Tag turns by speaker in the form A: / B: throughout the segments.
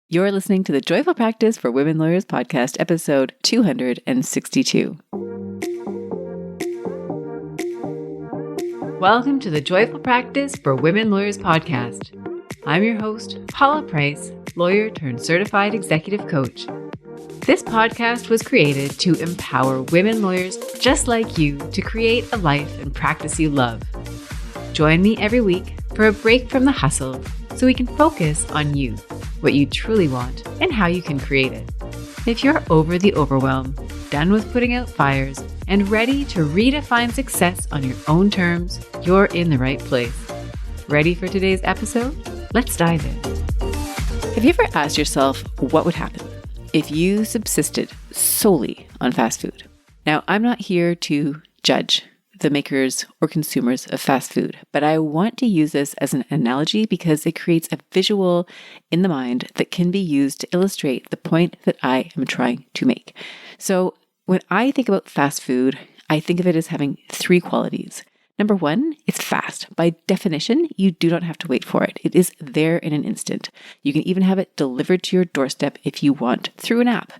A: You're listening to the Joyful Practice for Women Lawyers podcast, episode 262. Welcome to the Joyful Practice for Women Lawyers podcast. I'm your host, Paula Price, lawyer turned certified executive coach. This podcast was created to empower women lawyers just like you to create a life and practice you love. Join me every week for a break from the hustle so we can focus on you, what you truly want, and how you can create it. If you're over the overwhelm, done with putting out fires, and ready to redefine success on your own terms, you're in the right place. Ready for today's episode? Let's dive in. Have you ever asked yourself what would happen if you subsisted solely on fast food? Now, I'm not here to judge the makers or consumers of fast food, but I want to use this as an analogy because it creates a visual in the mind that can be used to illustrate the point that I am trying to make. So when I think about fast food, I think of it as having three qualities. Number one, it's fast. By definition, you do not have to wait for it. It is there in an instant. You can even have it delivered to your doorstep if you want through an app.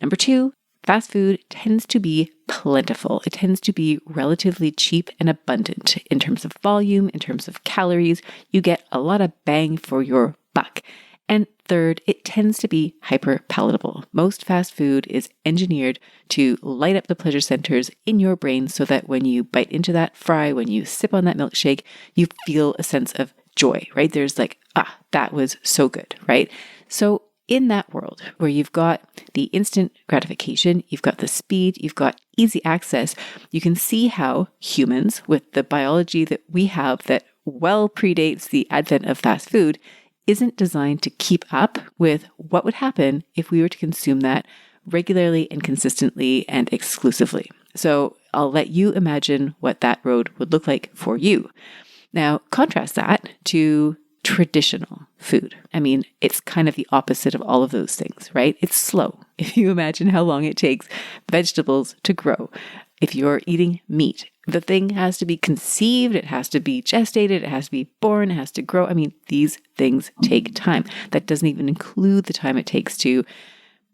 A: Number two, fast food tends to be plentiful. It tends to be relatively cheap and abundant in terms of volume, in terms of calories. You get a lot of bang for your buck. And third, it tends to be hyper palatable. Most fast food is engineered to light up the pleasure centers in your brain so that when you bite into that fry, when you sip on that milkshake, you feel a sense of joy, right? There's like, that was so good, right? So in that world where you've got the instant gratification, you've got the speed, you've got easy access, you can see how humans, with the biology that we have that well predates the advent of fast food, isn't designed to keep up with what would happen if we were to consume that regularly and consistently and exclusively. So I'll let you imagine what that road would look like for you. Now, contrast that to traditional food. I mean, it's kind of the opposite of all of those things, right? It's slow. If you imagine how long it takes vegetables to grow. If you're eating meat, the thing has to be conceived, it has to be gestated, it has to be born, it has to grow. I mean, these things take time. That doesn't even include the time it takes to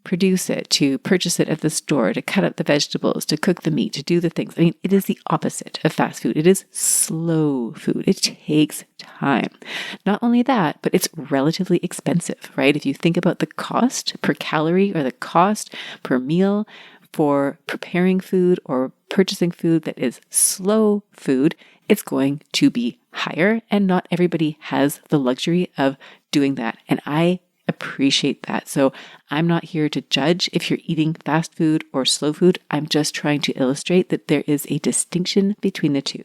A: produce it, to purchase it at the store, to cut up the vegetables, to cook the meat, to do the things. I mean, it is the opposite of fast food. It is slow food. It takes time. Not only that, but it's relatively expensive, right? If you think about the cost per calorie or the cost per meal for preparing food or purchasing food that is slow food, it's going to be higher, and not everybody has the luxury of doing that. And I appreciate that. So I'm not here to judge if you're eating fast food or slow food. I'm just trying to illustrate that there is a distinction between the two.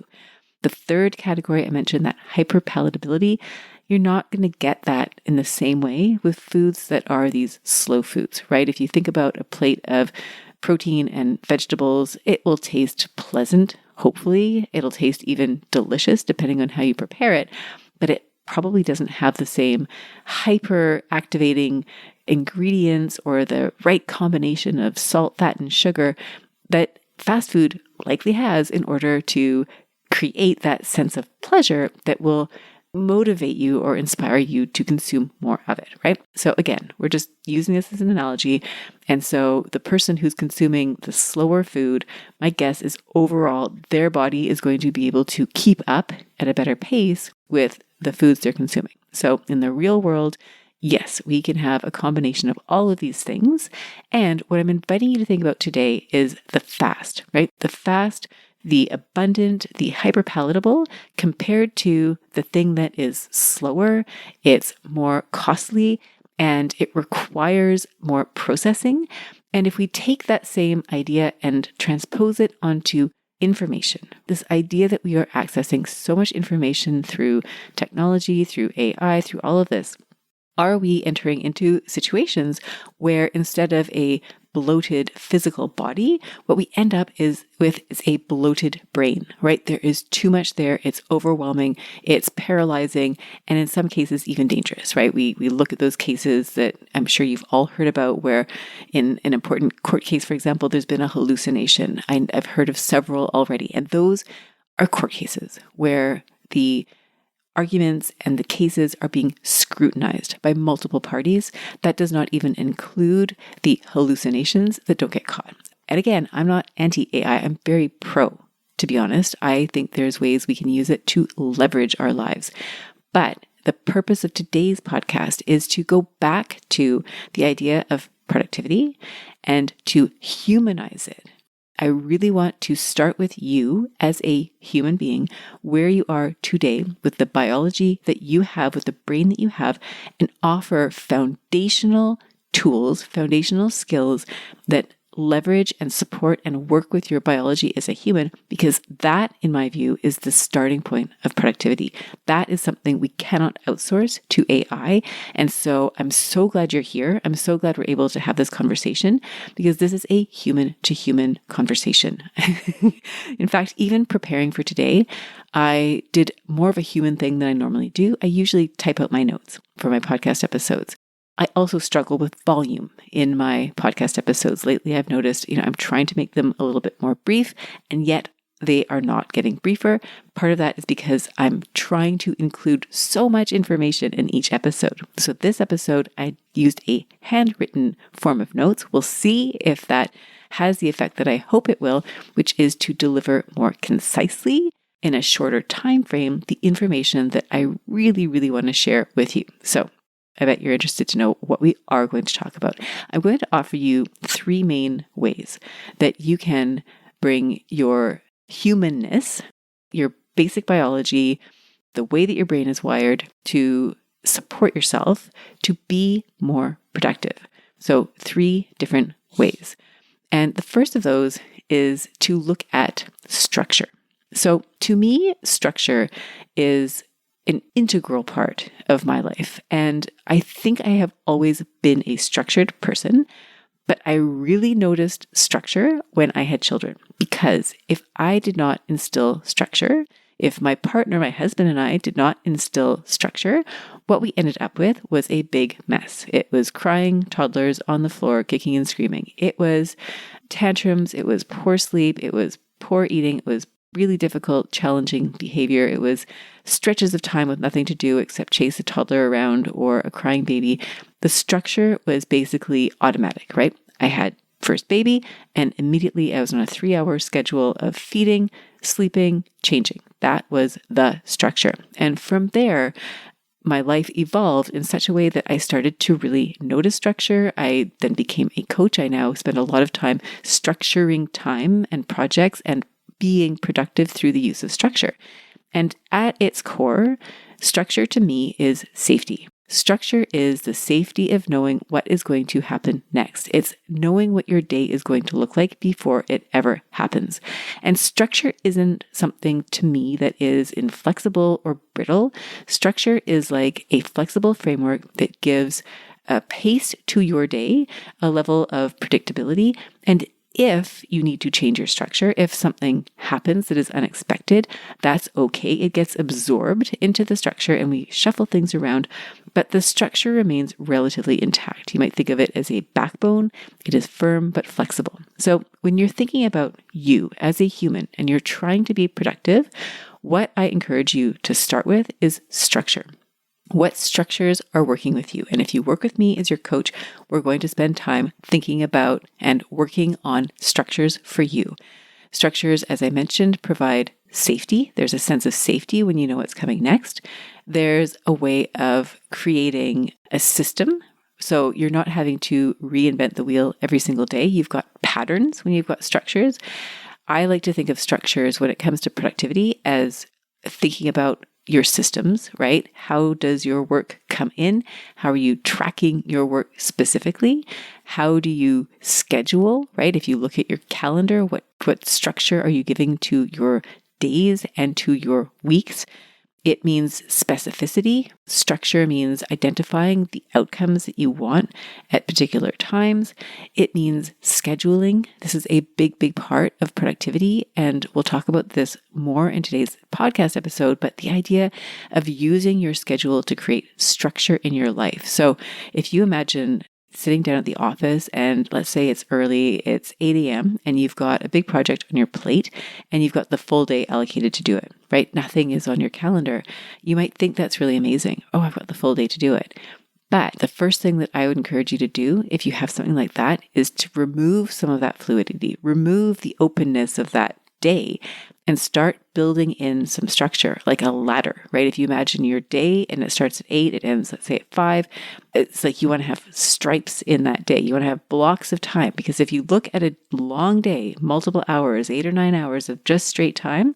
A: The third category I mentioned, that hyperpalatability, you're not going to get that in the same way with foods that are these slow foods, right? If you think about a plate of protein and vegetables, it will taste pleasant. Hopefully, it'll taste even delicious depending on how you prepare it, but it probably doesn't have the same hyper activating ingredients or the right combination of salt, fat, and sugar that fast food likely has in order to create that sense of pleasure that will motivate you or inspire you to consume more of it, right? So again, we're just using this as an analogy. And so the person who's consuming the slower food, my guess is overall their body is going to be able to keep up at a better pace with the foods they're consuming. So in the real world, yes, we can have a combination of all of these things. And what I'm inviting you to think about today is the fast, right? The fast, the abundant, the hyperpalatable compared to the thing that is slower, it's more costly, and it requires more processing. And if we take that same idea and transpose it onto information, this idea that we are accessing so much information through technology, through AI, through all of this, are we entering into situations where instead of a bloated physical body, what we end up is a bloated brain, right? There is too much there. It's overwhelming. It's paralyzing. And in some cases, even dangerous, right? We look at those cases that I'm sure you've all heard about where in an important court case, for example, there's been a hallucination. I've heard of several already. And those are court cases where the arguments and the cases are being scrutinized by multiple parties. That does not even include the hallucinations that don't get caught. And again, I'm not anti-AI, I'm very pro, to be honest. I think there's ways we can use it to leverage our lives. But the purpose of today's podcast is to go back to the idea of productivity and to humanize it. I really want to start with you as a human being, where you are today with the biology that you have, with the brain that you have, and offer foundational tools, foundational skills that leverage and support and work with your biology as a human, because that, in my view, is the starting point of productivity. That is something we cannot outsource to AI. And so I'm so glad you're here. I'm so glad we're able to have this conversation, because this is a human to human conversation. In fact, even preparing for today, I did more of a human thing than I normally do. I usually type out my notes for my podcast episodes. I also struggle with volume in my podcast episodes. Lately, I've noticed, I'm trying to make them a little bit more brief, and yet they are not getting briefer. Part of that is because I'm trying to include so much information in each episode. So this episode, I used a handwritten form of notes. We'll see if that has the effect that I hope it will, which is to deliver more concisely in a shorter time frame the information that I really, really want to share with you. So I bet you're interested to know what we are going to talk about. I'm going to offer you 3 main ways that you can bring your humanness, your basic biology, the way that your brain is wired to support yourself to be more productive. So 3 different ways. And the first of those is to look at structure. So to me, structure is an integral part of my life. And I think I have always been a structured person, but I really noticed structure when I had children, because if I did not instill structure, if my partner, my husband and I did not instill structure, what we ended up with was a big mess. It was crying toddlers on the floor, kicking and screaming. It was tantrums. It was poor sleep. It was poor eating. It was really difficult, challenging behavior. It was stretches of time with nothing to do except chase a toddler around or a crying baby. The structure was basically automatic, right? I had first baby, and immediately I was on a 3-hour schedule of feeding, sleeping, changing. That was the structure. And from there, my life evolved in such a way that I started to really notice structure. I then became a coach. I now spend a lot of time structuring time and projects and being productive through the use of structure. And at its core, structure to me is safety. Structure is the safety of knowing what is going to happen next. It's knowing what your day is going to look like before it ever happens. And structure isn't something to me that is inflexible or brittle. Structure is like a flexible framework that gives a pace to your day, a level of predictability, and if you need to change your structure, if something happens that is unexpected, that's okay. It gets absorbed into the structure and we shuffle things around, but the structure remains relatively intact. You might think of it as a backbone. It is firm but flexible. So when you're thinking about you as a human and you're trying to be productive, what I encourage you to start with is structure. What structures are working with you? And if you work with me as your coach, we're going to spend time thinking about and working on structures for you. Structures, as I mentioned, provide safety. There's a sense of safety when you know what's coming next. There's a way of creating a system. So you're not having to reinvent the wheel every single day. You've got patterns when you've got structures. I like to think of structures when it comes to productivity as thinking about your systems, right? How does your work come in? How are you tracking your work specifically? How do you schedule, right? If you look at your calendar, what structure are you giving to your days and to your weeks? It means specificity. Structure means identifying the outcomes that you want at particular times. It means scheduling. This is a big, big part of productivity. And we'll talk about this more in today's podcast episode, but the idea of using your schedule to create structure in your life. So if you imagine sitting down at the office and let's say it's early, it's 8 a.m. and you've got a big project on your plate and you've got the full day allocated to do it, right? Nothing is on your calendar. You might think that's really amazing. Oh, I've got the full day to do it. But the first thing that I would encourage you to do if you have something like that is to remove some of that fluidity, remove the openness of that day and start building in some structure, like a ladder, right? If you imagine your day and it starts at 8, it ends, let's say, at 5, it's like you want to have stripes in that day. You want to have blocks of time, because if you look at a long day, multiple hours, 8 or 9 hours of just straight time,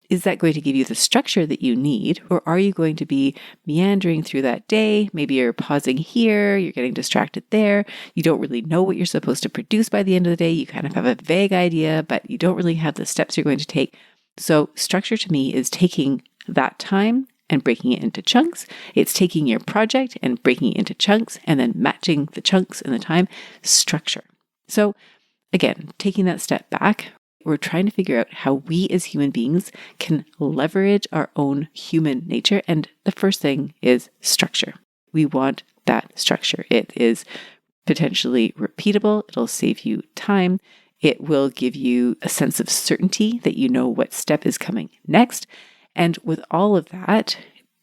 A: is that going to give you the structure that you need? Or are you going to be meandering through that day? Maybe you're pausing here, you're getting distracted there. You don't really know what you're supposed to produce by the end of the day. You kind of have a vague idea, but you don't really have the steps you're going to take. So structure to me is taking that time and breaking it into chunks. It's taking your project and breaking it into chunks and then matching the chunks and the time. Structure. So again, taking that step back, we're trying to figure out how we as human beings can leverage our own human nature. And the first thing is structure. We want that structure. It is potentially repeatable. It'll save you time. It will give you a sense of certainty that you know what step is coming next. And with all of that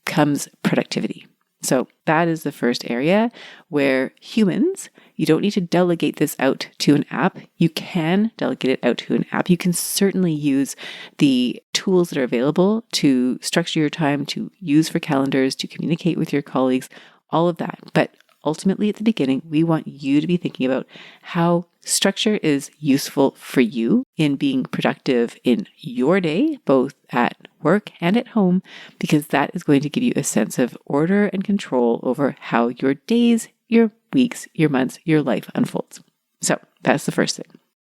A: comes productivity. So that is the first area where humans, you don't need to delegate this out to an app. You can delegate it out to an app. You can certainly use the tools that are available to structure your time, to use for calendars, to communicate with your colleagues, all of that. But ultimately, at the beginning, we want you to be thinking about how structure is useful for you in being productive in your day, both at work and at home, because that is going to give you a sense of order and control over how your days, your weeks, your months, your life unfolds. So that's the first thing.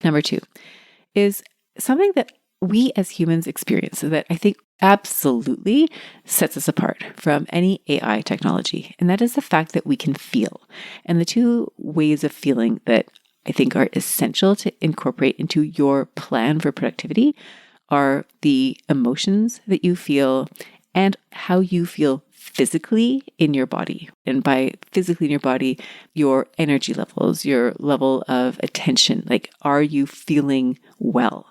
A: Number 2 is something that we as humans experience that I think absolutely sets us apart from any AI technology. And that is the fact that we can feel. And the 2 ways of feeling that I think are essential to incorporate into your plan for productivity are the emotions that you feel and how you feel physically in your body. And by physically in your body, your energy levels, your level of attention, like, are you feeling well?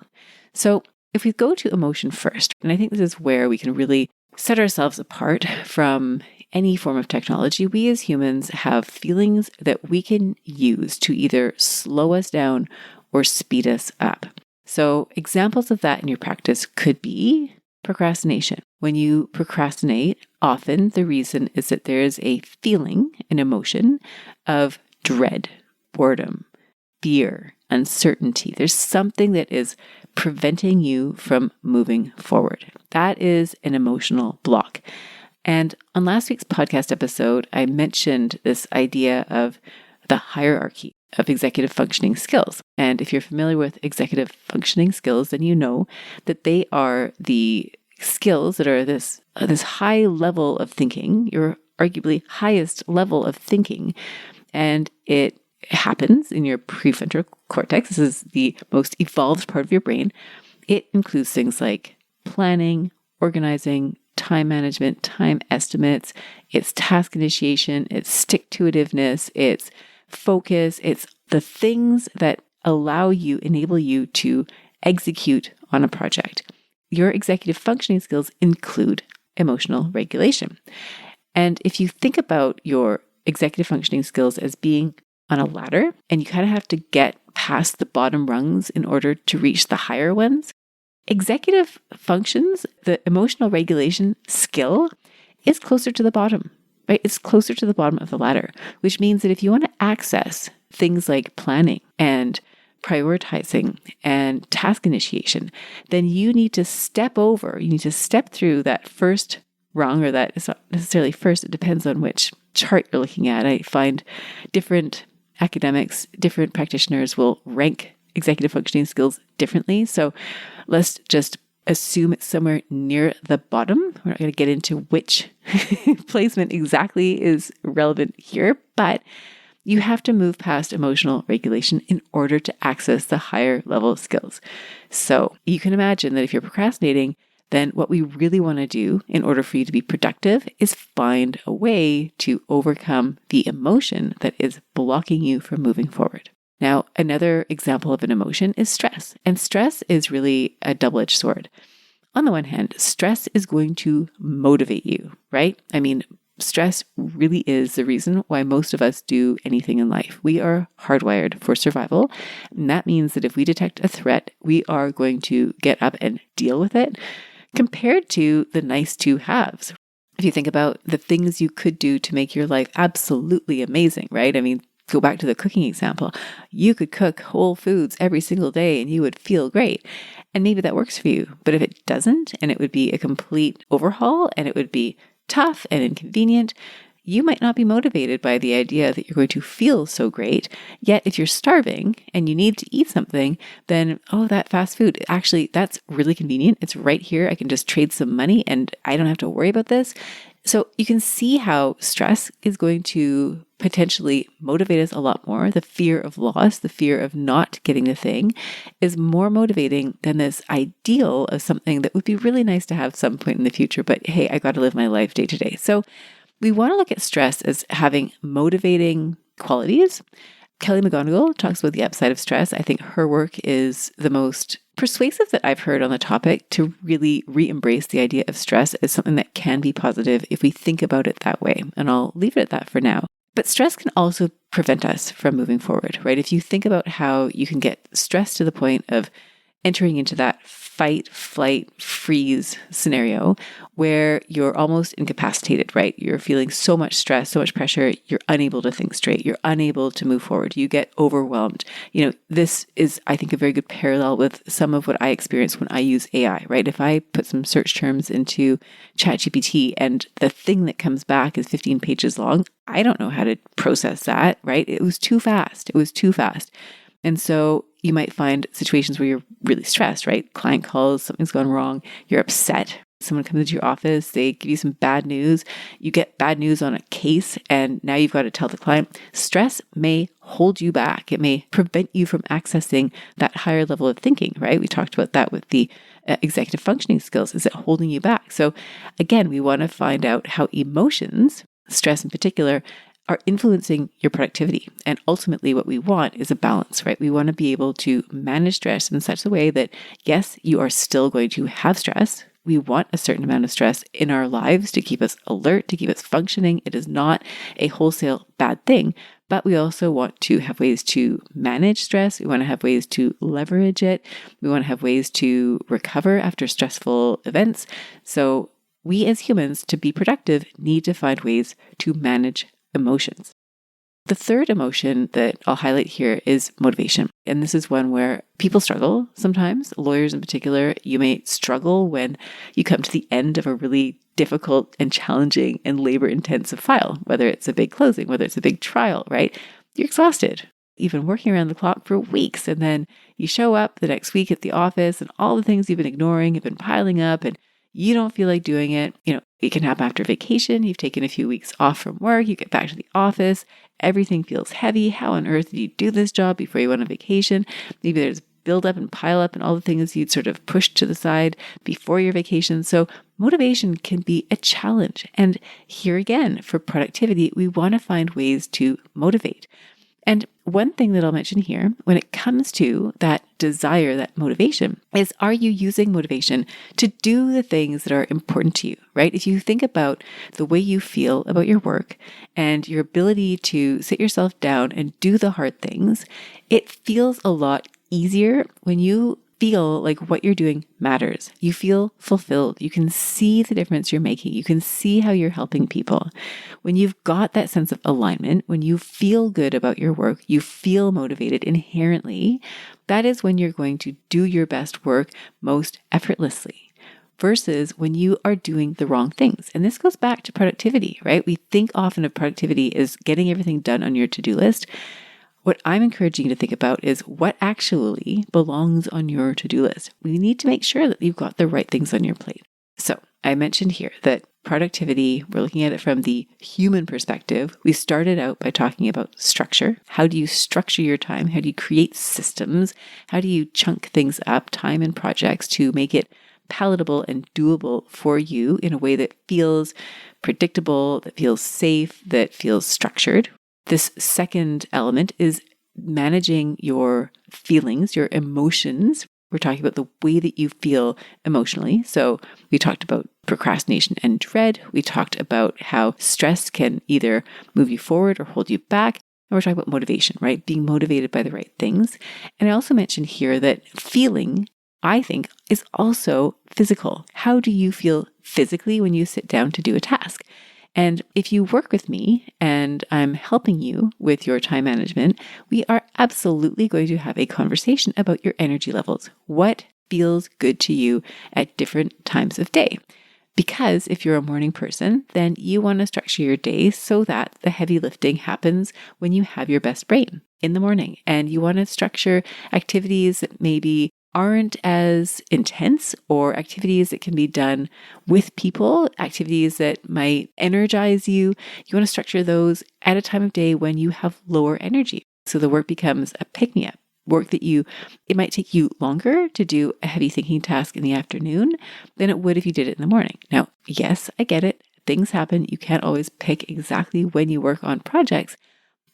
A: So if we go to emotion first, and I think this is where we can really set ourselves apart from any form of technology, we as humans have feelings that we can use to either slow us down or speed us up. So examples of that in your practice could be procrastination. When you procrastinate, often the reason is that there is a feeling, an emotion of dread, boredom, fear, uncertainty. There's something that is preventing you from moving forward. That is an emotional block. And on last week's podcast episode, I mentioned this idea of the hierarchy of executive functioning skills. And if you're familiar with executive functioning skills, then you know that they are the skills that are this high level of thinking, your arguably highest level of thinking. And it happens in your prefrontal cortex. This is the most evolved part of your brain. It includes things like planning, organizing, time management, time estimates, it's task initiation, it's stick-to-itiveness, it's focus, it's the things that enable you to execute on a project. Your executive functioning skills include emotional regulation. And if you think about your executive functioning skills as being on a ladder, and you kind of have to get past the bottom rungs in order to reach the higher ones, executive functions, the emotional regulation skill, is closer to the bottom, right? It's closer to the bottom of the ladder, which means that if you want to access things like planning and prioritizing and task initiation, then you need to step through that first rung, or that is not necessarily first, it depends on which chart you're looking at. I find different academics, different practitioners will rank executive functioning skills differently. So let's just assume it's somewhere near the bottom. We're not going to get into which placement exactly is relevant here, but you have to move past emotional regulation in order to access the higher level skills. So you can imagine that if you're procrastinating, then what we really want to do in order for you to be productive is find a way to overcome the emotion that is blocking you from moving forward. Now, another example of an emotion is stress. And stress is really a double-edged sword. On the one hand, stress is going to motivate you, right? I mean, stress really is the reason why most of us do anything in life. We are hardwired for survival. And that means that if we detect a threat, we are going to get up and deal with it, compared to the nice to haves. If you think about the things you could do to make your life absolutely amazing, right? I mean, go back to the cooking example. You could cook whole foods every single day and you would feel great. And maybe that works for you. But if it doesn't, and it would be a complete overhaul and it would be tough and inconvenient, you might not be motivated by the idea that you're going to feel so great. Yet if you're starving and you need to eat something, then, oh, that fast food, actually, that's really convenient. It's right here. I can just trade some money and I don't have to worry about this. So you can see how stress is going to potentially motivate us a lot more. The fear of loss, the fear of not getting the thing is more motivating than this ideal of something that would be really nice to have some point in the future. But hey, I got to live my life day to day. So we want to look at stress as having motivating qualities. Kelly McGonigal talks about the upside of stress. I think her work is the most persuasive that I've heard on the topic to really re-embrace the idea of stress as something that can be positive if we think about it that way. And I'll leave it at that for now. But stress can also prevent us from moving forward, right? If you think about how you can get stressed to the point of entering into that fight, flight, freeze scenario where you're almost incapacitated, right? You're feeling so much stress, so much pressure, you're unable to think straight, you're unable to move forward, you get overwhelmed. This is, I think, a very good parallel with some of what I experience when I use AI, right? If I put some search terms into ChatGPT and the thing that comes back is 15 pages long, I don't know how to process that, right? It was too fast. And so you might find situations where you're really stressed, right? Client calls, something's gone wrong, you're upset. Someone comes into your office, they give you some bad news. You get bad news on a case, and now you've got to tell the client. Stress may hold you back. It may prevent you from accessing that higher level of thinking, right? We talked about that with the executive functioning skills. Is it holding you back? So again, we want to find out how emotions, stress in particular, are influencing your productivity. And ultimately what we want is a balance, right? We want to be able to manage stress in such a way that, yes, you are still going to have stress. We want a certain amount of stress in our lives to keep us alert, to keep us functioning. It is not a wholesale bad thing, but we also want to have ways to manage stress. We want to have ways to leverage it. We want to have ways to recover after stressful events. So we as humans, to be productive, need to find ways to manage emotions. The third emotion that I'll highlight here is motivation. And this is one where people struggle sometimes. Lawyers in particular, you may struggle when you come to the end of a really difficult and challenging and labor-intensive file, whether it's a big closing, whether it's a big trial, right? You're exhausted. You've been working around the clock for weeks, and then you show up the next week at the office and all the things you've been ignoring have been piling up and you don't feel like doing it. It can happen after vacation. You've taken a few weeks off from work. You get back to the office. Everything feels heavy. How on earth did you do this job before you went on vacation? Maybe there's build up and pile up and all the things you'd sort of pushed to the side before your vacation. So motivation can be a challenge. And here again, for productivity, we want to find ways to motivate. And one thing that I'll mention here, when it comes to that desire, that motivation, is are you using motivation to do the things that are important to you, right? If you think about the way you feel about your work and your ability to sit yourself down and do the hard things, it feels a lot easier when you feel like what you're doing matters. You feel fulfilled. You can see the difference you're making. You can see how you're helping people. When you've got that sense of alignment, when you feel good about your work, you feel motivated inherently, that is when you're going to do your best work most effortlessly. Versus when you are doing the wrong things. And this goes back to productivity, right? We think often of productivity as getting everything done on your to-do list. What I'm encouraging you to think about is what actually belongs on your to-do list. We need to make sure that you've got the right things on your plate. So I mentioned here that productivity, we're looking at it from the human perspective. We started out by talking about structure. How do you structure your time? How do you create systems? How do you chunk things up, time and projects, to make it palatable and doable for you in a way that feels predictable, that feels safe, that feels structured. This second element is managing your feelings, your emotions. We're talking about the way that you feel emotionally. So we talked about procrastination and dread. We talked about how stress can either move you forward or hold you back. And we're talking about motivation, right? Being motivated by the right things. And I also mentioned here that feeling, I think, is also physical. How do you feel physically when you sit down to do a task? And if you work with me and I'm helping you with your time management, we are absolutely going to have a conversation about your energy levels. What feels good to you at different times of day? Because if you're a morning person, then you want to structure your day so that the heavy lifting happens when you have your best brain in the morning. And you want to structure activities that maybe aren't as intense, or activities that can be done with people, activities that might energize you. You want to structure those at a time of day when you have lower energy. So the work becomes a pick-me-up. Work that it might take you longer to do a heavy thinking task in the afternoon than it would if you did it in the morning. Now, yes, I get it. Things happen. You can't always pick exactly when you work on projects,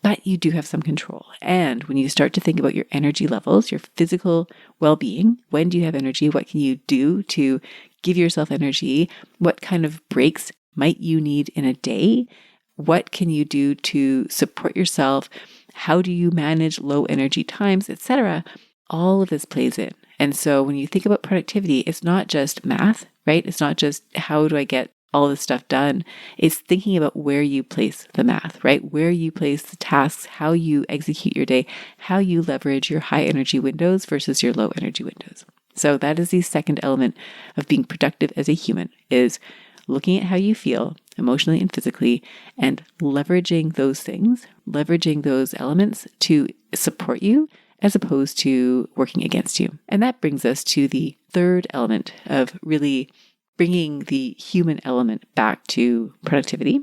A: but you do have some control. And when you start to think about your energy levels, your physical well-being, when do you have energy? What can you do to give yourself energy? What kind of breaks might you need in a day? What can you do to support yourself? How do you manage low energy times, etc.? All of this plays in. And so when you think about productivity, it's not just math, right? It's not just how do I get all this stuff done. It's thinking about where you place the math, right? Where you place the tasks, how you execute your day, how you leverage your high energy windows versus your low energy windows. So that is the second element of being productive as a human, is looking at how you feel emotionally and physically and leveraging those things, leveraging those elements to support you as opposed to working against you. And that brings us to the third element of really bringing the human element back to productivity.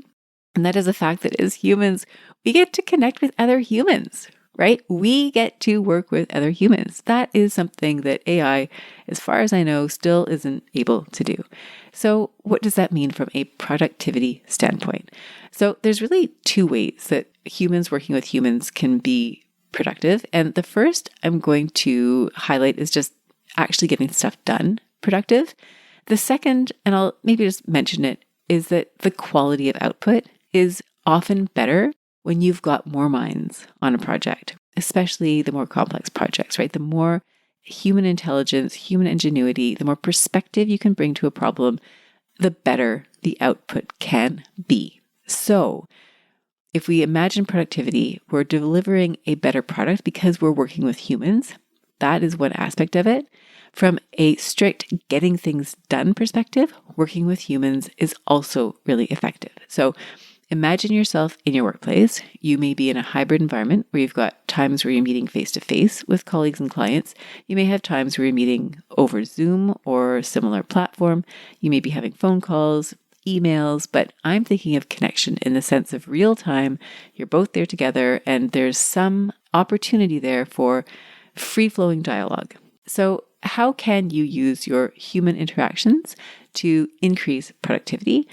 A: And that is the fact that as humans, we get to connect with other humans, right? We get to work with other humans. That is something that AI, as far as I know, still isn't able to do. So what does that mean from a productivity standpoint? So there's really two ways that humans working with humans can be productive. And the first I'm going to highlight is just actually getting stuff done productive. The second, and I'll maybe just mention it, is that the quality of output is often better when you've got more minds on a project, especially the more complex projects, right? The more human intelligence, human ingenuity, the more perspective you can bring to a problem, the better the output can be. So if we imagine productivity, we're delivering a better product because we're working with humans. That is one aspect of it. From a strict getting things done perspective, working with humans is also really effective. So imagine yourself in your workplace. You may be in a hybrid environment where you've got times where you're meeting face-to-face with colleagues and clients. You may have times where you're meeting over Zoom or a similar platform. You may be having phone calls, emails, but I'm thinking of connection in the sense of real time. You're both there together and there's some opportunity there for free-flowing dialogue. So how can you use your human interactions to increase productivity?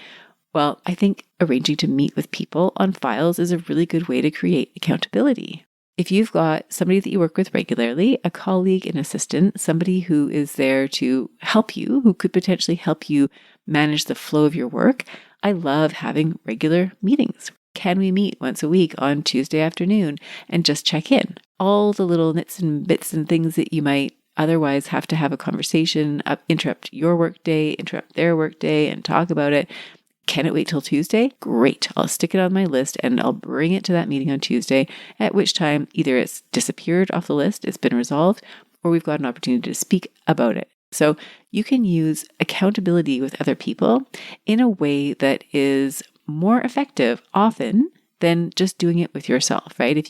A: Well, I think arranging to meet with people on files is a really good way to create accountability. If you've got somebody that you work with regularly, a colleague, an assistant, somebody who is there to help you, who could potentially help you manage the flow of your work, I love having regular meetings. Can we meet once a week on Tuesday afternoon and just check in? All the little nits and bits and things that you might otherwise have to have a conversation, interrupt your workday, interrupt their workday, and talk about it. Can it wait till Tuesday? Great. I'll stick it on my list and I'll bring it to that meeting on Tuesday, at which time either it's disappeared off the list, it's been resolved, or we've got an opportunity to speak about it. So you can use accountability with other people in a way that is more effective often than just doing it with yourself, right? If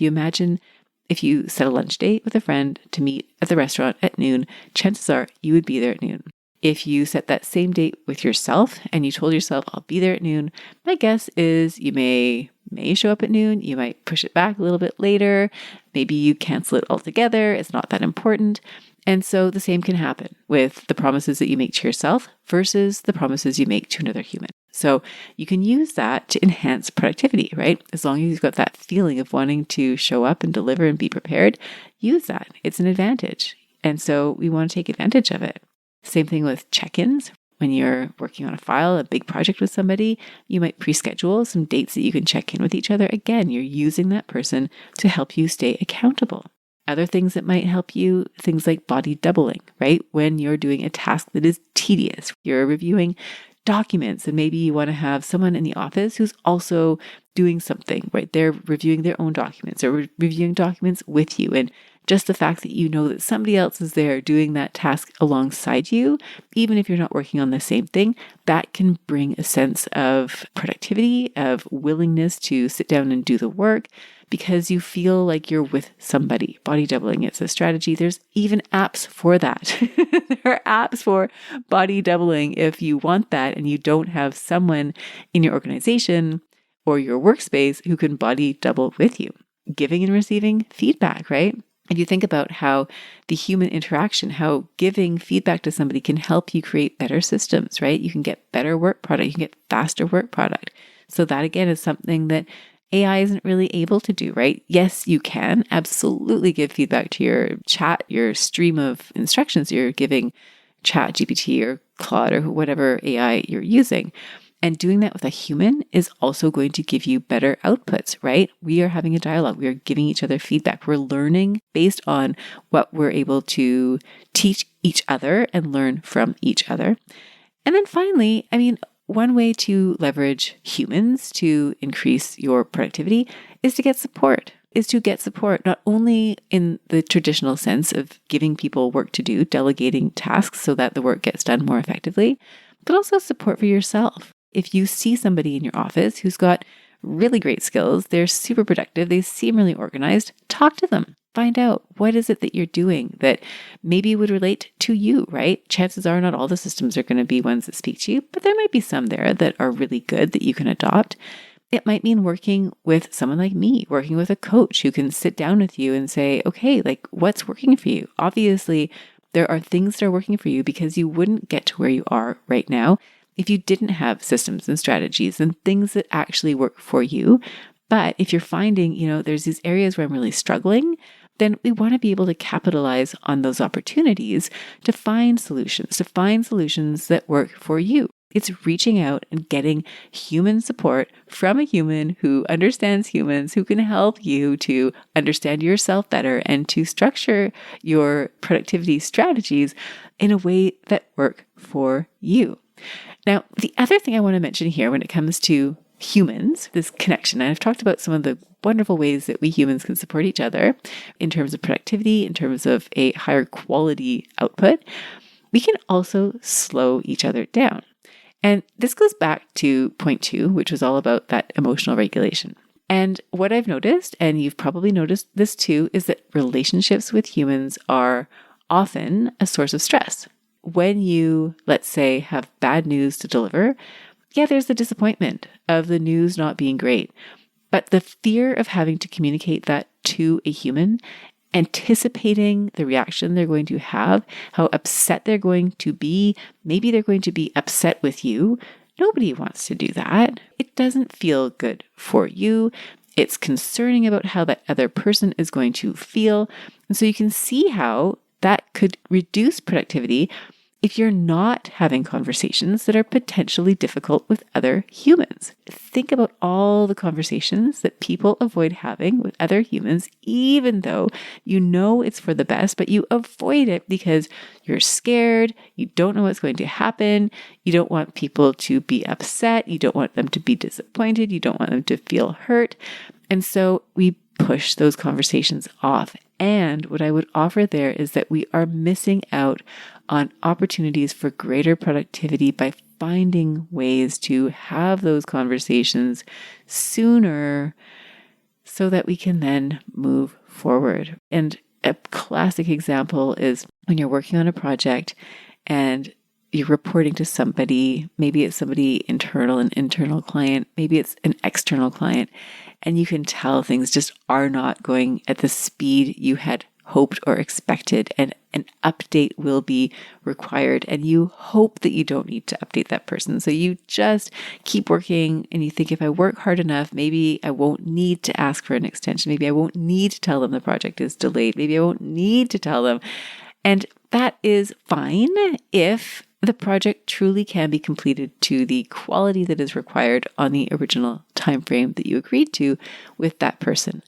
A: you set a lunch date with a friend to meet at the restaurant at noon, chances are you would be there at noon. If you set that same date with yourself and you told yourself, I'll be there at noon, my guess is you may show up at noon. You might push it back a little bit later. Maybe you cancel it altogether. It's not that important. And so the same can happen with the promises that you make to yourself versus the promises you make to another human. So you can use that to enhance productivity, right? As long as you've got that feeling of wanting to show up and deliver and be prepared, use that. It's an advantage. And so we want to take advantage of it. Same thing with check-ins. When you're working on a file, a big project with somebody, you might pre-schedule some dates that you can check in with each other. Again, you're using that person to help you stay accountable. Other things that might help you, things like body doubling, right? When you're doing a task that is tedious, you're reviewing documents and maybe you want to have someone in the office who's also doing something, right? They're reviewing their own documents or reviewing documents with you. And just the fact that you know that somebody else is there doing that task alongside you, even if you're not working on the same thing, that can bring a sense of productivity, of willingness to sit down and do the work because you feel like you're with somebody. Body doubling, it's a strategy. There's even apps for that. There are apps for body doubling if you want that and you don't have someone in your organization or your workspace who can body double with you. Giving and receiving feedback, right? And you think about how the human interaction, how giving feedback to somebody can help you create better systems, right? You can get better work product, you can get faster work product. So that again is something that AI isn't really able to do, right? Yes, you can absolutely give feedback to your chat, your stream of instructions you're giving Chat GPT or Claude or whatever AI you're using. And doing that with a human is also going to give you better outputs, right? We are having a dialogue. We are giving each other feedback. We're learning based on what we're able to teach each other and learn from each other. And then finally, one way to leverage humans to increase your productivity is to get support. Not only in the traditional sense of giving people work to do, delegating tasks so that the work gets done more effectively, but also support for yourself. If you see somebody in your office who's got really great skills, they're super productive, they seem really organized, talk to them. Find out what is it that you're doing that maybe would relate to you, right? Chances are not all the systems are going to be ones that speak to you, but there might be some there that are really good that you can adopt. It might mean working with someone like me, working with a coach who can sit down with you and say, okay, like what's working for you? Obviously, there are things that are working for you because you wouldn't get to where you are right now if you didn't have systems and strategies and things that actually work for you. But if you're finding, there's these areas where I'm really struggling, then we want to be able to capitalize on those opportunities to find solutions that work for you. It's reaching out and getting human support from a human who understands humans, who can help you to understand yourself better and to structure your productivity strategies in a way that work for you. Now, the other thing I want to mention here when it comes to humans, this connection, and I've talked about some of the wonderful ways that we humans can support each other in terms of productivity, in terms of a higher quality output, we can also slow each other down. And this goes back to point 2, which was all about that emotional regulation. And what I've noticed, and you've probably noticed this too, is that relationships with humans are often a source of stress. When you, let's say, have bad news to deliver, there's the disappointment of the news not being great. But the fear of having to communicate that to a human, anticipating the reaction they're going to have, how upset they're going to be, maybe they're going to be upset with you. Nobody wants to do that. It doesn't feel good for you. It's concerning about how that other person is going to feel. And so you can see how that could reduce productivity if you're not having conversations that are potentially difficult with other humans. Think about all the conversations that people avoid having with other humans, even though you know it's for the best, but you avoid it because you're scared, you don't know what's going to happen, you don't want people to be upset, you don't want them to be disappointed, you don't want them to feel hurt. And so we push those conversations off. And what I would offer there is that we are missing out on opportunities for greater productivity by finding ways to have those conversations sooner so that we can then move forward. And a classic example is when you're working on a project and you're reporting to somebody, maybe it's somebody internal, an internal client, maybe it's an external client, and you can tell things just are not going at the speed you had hoped or expected, and an update will be required. And you hope that you don't need to update that person. So you just keep working and you think, if I work hard enough, maybe I won't need to ask for an extension. Maybe I won't need to tell them the project is delayed. Maybe I won't need to tell them. And that is fine if the project truly can be completed to the quality that is required on the original time frame that you agreed to with that person.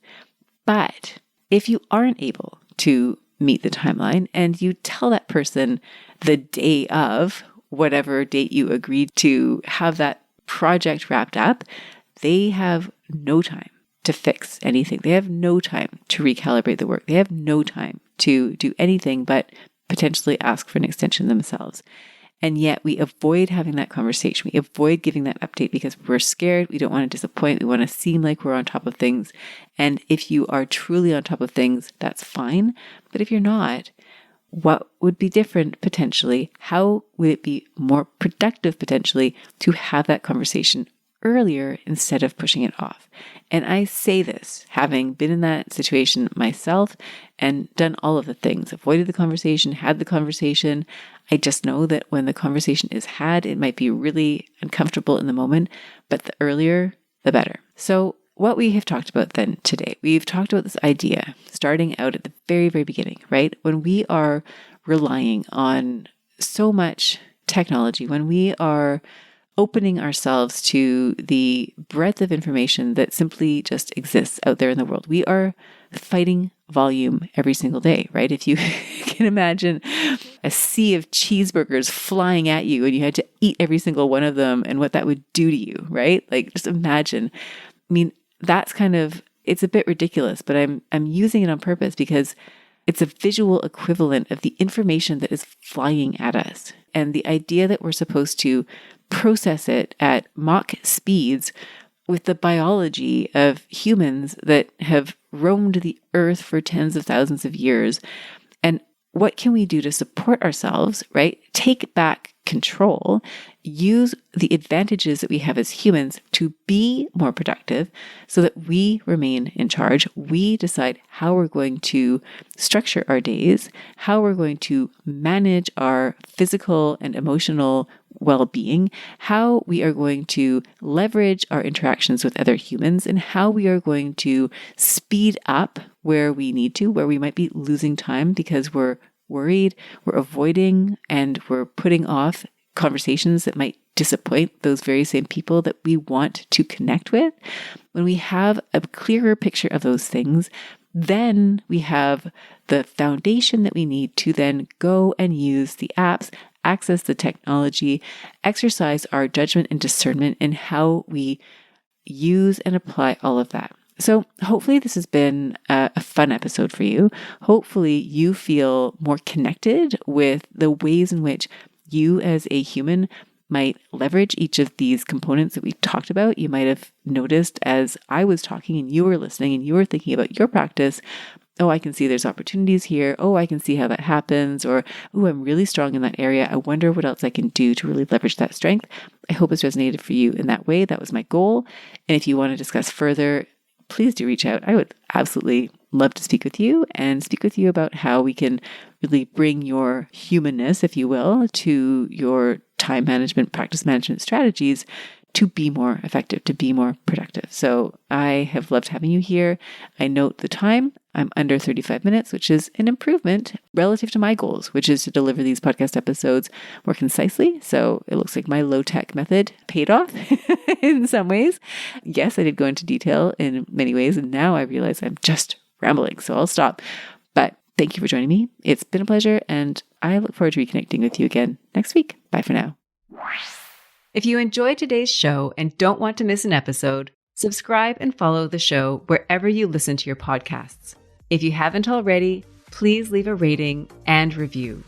A: But if you aren't able to meet the timeline and you tell that person the day of whatever date you agreed to have that project wrapped up, they have no time to fix anything. They have no time to recalibrate the work. They have no time to do anything but potentially ask for an extension themselves. And yet we avoid having that conversation. We avoid giving that update because we're scared. We don't want to disappoint. We want to seem like we're on top of things. And if you are truly on top of things, that's fine. But if you're not, what would be different potentially? How would it be more productive potentially to have that conversation earlier instead of pushing it off? And I say this, having been in that situation myself and done all of the things, avoided the conversation, had the conversation. I just know that when the conversation is had, it might be really uncomfortable in the moment, but the earlier, the better. So what we have talked about then today, we've talked about this idea starting out at the very, very beginning, right? When we are relying on so much technology, when we are opening ourselves to the breadth of information that simply just exists out there in the world. We are fighting volume every single day, right? If you can imagine a sea of cheeseburgers flying at you and you had to eat every single one of them and what that would do to you, right? Like, just imagine. I mean, that's it's a bit ridiculous, but I'm using it on purpose because it's a visual equivalent of the information that is flying at us. And the idea that we're supposed to process it at Mach speeds with the biology of humans that have roamed the earth for tens of thousands of years. And what can we do to support ourselves, right? Take back control, use the advantages that we have as humans to be more productive so that we remain in charge. We decide how we're going to structure our days, how we're going to manage our physical and emotional well-being, how we are going to leverage our interactions with other humans, and how we are going to speed up where we need to, where we might be losing time because we're worried, we're avoiding, and we're putting off conversations that might disappoint those very same people that we want to connect with. When we have a clearer picture of those things, then we have the foundation that we need to then go and use the apps, access the technology, exercise our judgment and discernment in how we use and apply all of that. So hopefully this has been a fun episode for you. Hopefully you feel more connected with the ways in which you as a human might leverage each of these components that we talked about. You might have noticed as I was talking and you were listening and you were thinking about your practice, oh, I can see there's opportunities here. Oh, I can see how that happens. Or, oh, I'm really strong in that area. I wonder what else I can do to really leverage that strength. I hope it's resonated for you in that way. That was my goal. And if you want to discuss further, please do reach out. I would absolutely love to speak with you and speak with you about how we can really bring your humanness, if you will, to your time management, practice management strategies to be more effective, to be more productive. So I have loved having you here. I note the time. I'm under 35 minutes, which is an improvement relative to my goals, which is to deliver these podcast episodes more concisely. So it looks like my low-tech method paid off in some ways. Yes, I did go into detail in many ways, and now I realize I'm just rambling, so I'll stop. But thank you for joining me. It's been a pleasure, and I look forward to reconnecting with you again next week. Bye for now.
B: If you enjoyed today's show and don't want to miss an episode, subscribe and follow the show wherever you listen to your podcasts. If you haven't already, please leave a rating and review.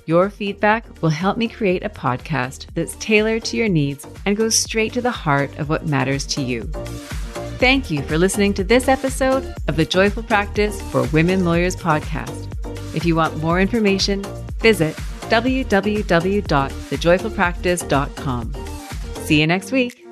B: Your feedback will help me create a podcast that's tailored to your needs and goes straight to the heart of what matters to you. Thank you for listening to this episode of the Joyful Practice for Women Lawyers podcast. If you want more information, visit www.thejoyfulpractice.com. See you next week.